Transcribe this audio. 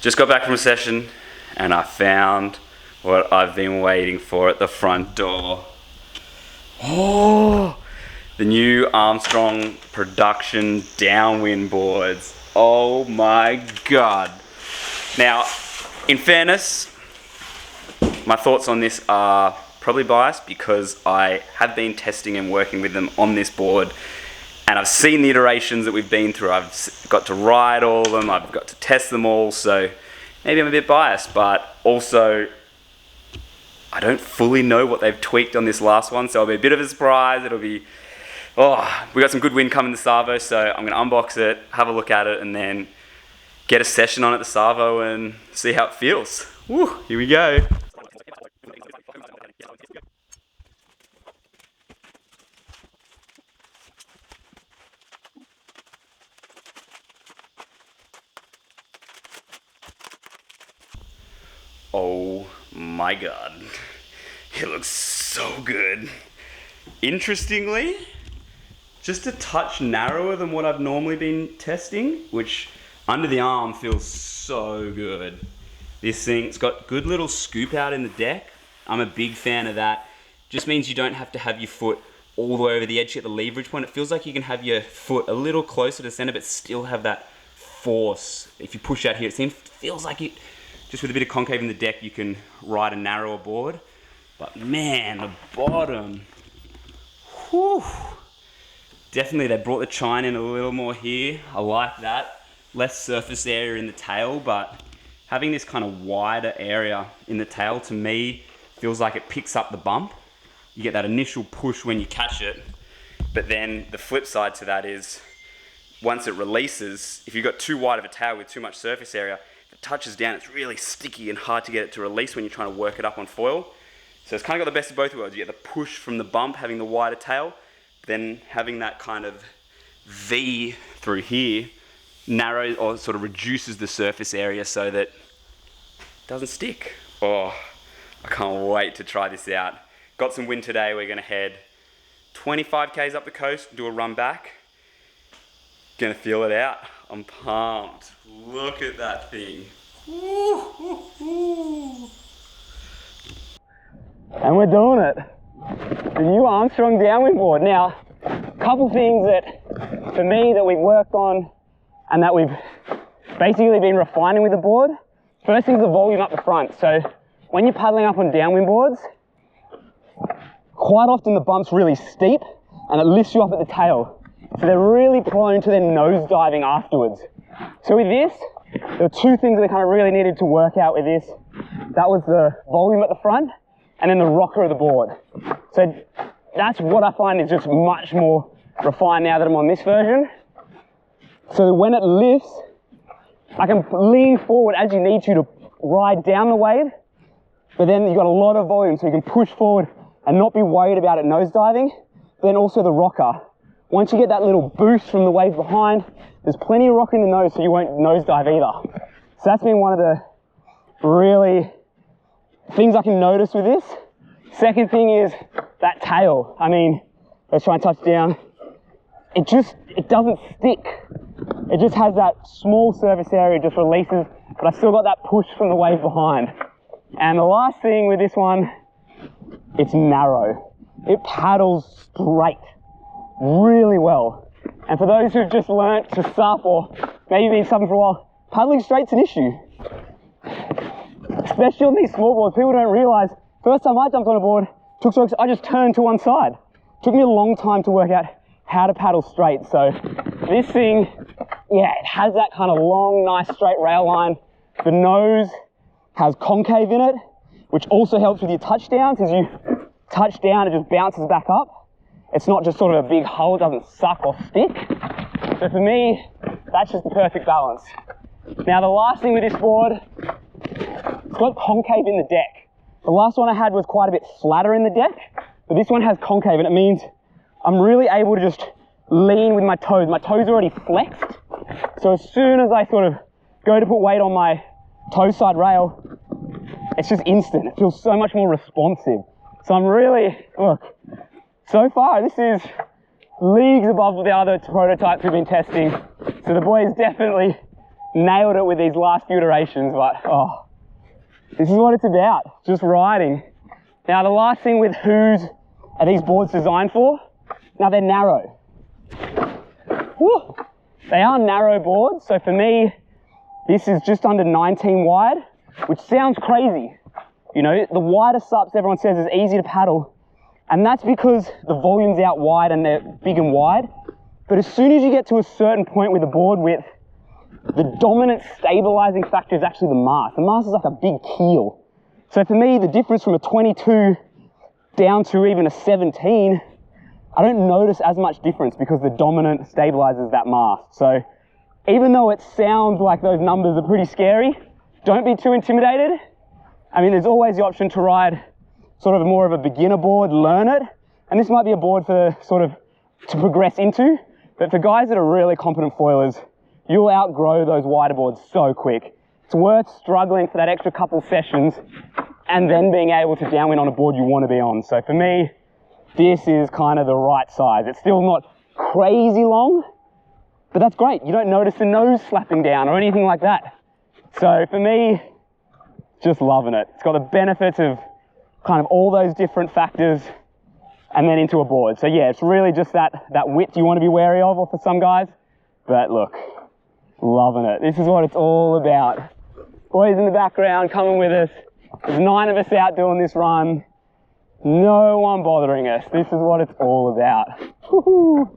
Just got back from a session and I found what I've been waiting for at the front door. Oh, the new Armstrong production downwind boards. Oh my God. Now, in fairness, my thoughts on this are probably biased because I have been testing and working with them on this board, and I've seen the iterations that we've been through. I've got to ride all of them, I've got to test them all, so maybe I'm a bit biased, but also I don't fully know what they've tweaked on this last one, so it'll be a bit of a surprise. It'll be, we got some good wind coming to Savo, so I'm gonna unbox it, have a look at it, and then get a session on at the Savo and see how it feels. Woo, here we go. Oh my God, it looks so good. Interestingly, just a touch narrower than what I've normally been testing, which under the arm feels so good. This thing's got good little scoop out in the deck. I'm a big fan of that. Just means you don't have to have your foot all the way over the edge at the leverage point. It feels like you can have your foot a little closer to center, but still have that force. If you push out here, it feels like it, just with a bit of concave in the deck, you can ride a narrower board. But man, the bottom, whew. Definitely they brought the chine in a little more here. I like that. Less surface area in the tail, but having this kind of wider area in the tail, to me, feels like it picks up the bump. You get that initial push when you catch it, but then the flip side to that is, once it releases, if you've got too wide of a tail with too much surface area, it touches down, it's really sticky and hard to get it to release when you're trying to work it up on foil. So it's kind of got the best of both worlds. You get the push from the bump, having the wider tail, then having that kind of V through here, narrow or sort of reduces the surface area so that it doesn't stick. Oh, I can't wait to try this out. Got some wind today, we're gonna head 25 Ks up the coast, do a run back. Gonna feel it out. I'm pumped. Look at that thing. And we're doing it. The new Armstrong downwind board. Now, a couple things that, for me, that we've worked on and that we've basically been refining with the board. First thing is the volume up the front. So when you're paddling up on downwind boards, quite often the bump's really steep and it lifts you up at the tail. So they're really prone to then nose diving afterwards. So with this, there were two things that we kind of really needed to work out with this. That was the volume at the front and then the rocker of the board. So that's what I find is just much more refined now that I'm on this version. So when it lifts, I can lean forward as you need to ride down the wave, but then you've got a lot of volume so you can push forward and not be worried about it nose diving. But then also the rocker. Once you get that little boost from the wave behind, there's plenty of rock in the nose so you won't nose dive either. So that's been one of the really things I can notice with this. Second thing is that tail. I mean, let's try and touch down. It doesn't stick. It just has that small surface area, just releases, but I still got that push from the wave behind. And the last thing with this one, it's narrow. It paddles straight really well. And for those who've just learnt to sup or maybe been supping for a while, paddling straight's an issue. Especially on these small boards, people don't realise, first time I jumped on a board, took strokes, I just turned to one side. Took me a long time to work out how to paddle straight. So this thing, yeah, it has that kind of long, nice straight rail line. The nose has concave in it, which also helps with your touchdowns. As you touch down, it just bounces back up. It's not just sort of a big hole, it doesn't suck or stick. So for me, that's just the perfect balance. Now the last thing with this board, it's got concave in the deck. The last one I had was quite a bit flatter in the deck, but this one has concave, and it means I'm really able to just lean with my toes. My toes are already flexed, so as soon as I sort of go to put weight on my toe side rail, it's just instant. It feels so much more responsive. So I'm really, look, so far this is leagues above the other prototypes we've been testing. So the boys definitely nailed it with these last few iterations, but oh, this is what it's about, just riding. Now the last thing with who's are these boards designed for? Now they're narrow. Woo. They are narrow boards, so for me, this is just under 19 wide, which sounds crazy. You know, the wider sups everyone says is easy to paddle, and that's because the volume's out wide and they're big and wide. But as soon as you get to a certain point with the board width, the dominant stabilizing factor is actually the mast. The mast is like a big keel. So for me, the difference from a 22 down to even a 17, I don't notice as much difference because the dominant stabilizes that mast. So even though it sounds like those numbers are pretty scary, don't be too intimidated. I mean, there's always the option to ride sort of more of a beginner board, learn it. And this might be a board for sort of to progress into, but for guys that are really competent foilers, you'll outgrow those wider boards so quick. It's worth struggling for that extra couple sessions and then being able to downwind on a board you want to be on. So for me, this is kind of the right size. It's still not crazy long, but that's great. You don't notice the nose slapping down or anything like that. So for me, just loving it. It's got the benefits of kind of all those different factors and then into a board. So yeah, it's really just that width you want to be wary of for some guys. But look, loving it. This is what it's all about. Boys in the background coming with us. There's 9 of us out doing this run. No one bothering us. This is what it's all about. Woohoo!